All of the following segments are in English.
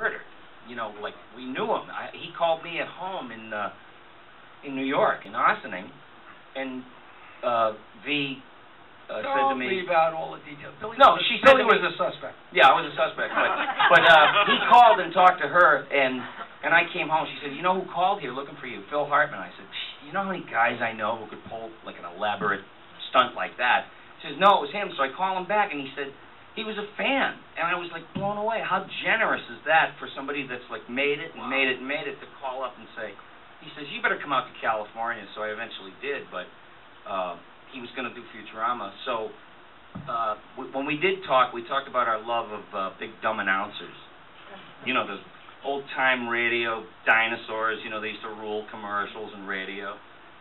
murdered. You know, like, we knew him. He called me at home in New York, in Ossining, and V said to me... Don't leave out all the details. No, she said Billy was a suspect. Yeah, I was a suspect, but he called and talked to her, and I came home. She said, "You know who called here looking for you? Phil Hartman." I said, "You know how many guys I know who could pull, like, an elaborate stunt like that?" She says, "No, it was him." So I call him back, and he said he was a fan, and I was, like, blown away. How generous is that for somebody that's, like, made it and made it and made it to call up and say, he says, "You better come out to California." So I eventually did, but he was going to do Futurama. So when we did talk, we talked about our love of big dumb announcers. You know, those old-time radio dinosaurs, you know, they used to rule commercials and radio.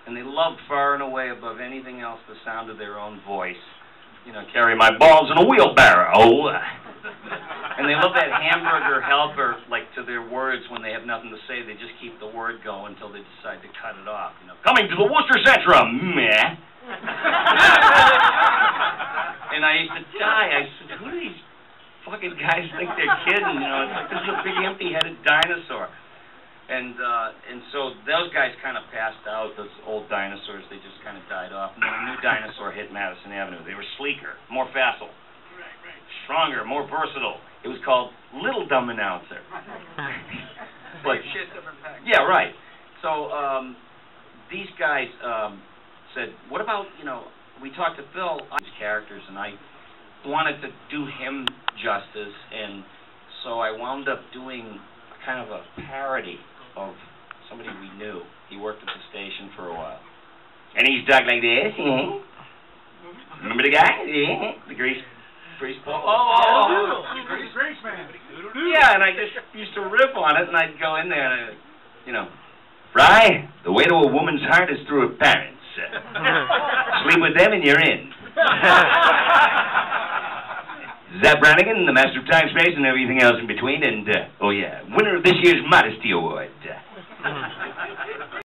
And they loved far and away above anything else the sound of their own voice. You know, carry my balls in a wheelbarrow. And they love that hamburger helper, like, to their words when they have nothing to say. They just keep the word going until they decide to cut it off. You know, coming to the Worcester Centrum, meh. And I used to die. I said, who do these fucking guys think they're kidding? You know, it's like, this is a big empty-headed dinosaur. And so those guys kind of passed out, those old dinosaurs. They just kind of died off. And then a new dinosaur hit Madison Avenue. They were sleeker, more facile, stronger, more versatile. It was called Little Dumb Announcer. But, yeah, right. So these guys said, what about, you know, we talked to Phil, his characters, and I wanted to do him justice, and so I wound up doing kind of a parody of somebody we knew. He worked at the station for a while. And he's talked like this. Remember the guy? The grease ball? Grease man. Yeah, and I just used to riff on it, and I'd go in there and, you know, Fry, the way to a woman's heart is through her parents. Sleep with them and you're in. Zap Brannigan, the master of time, space, and everything else in between, and, oh yeah, winner of this year's Modesty Award.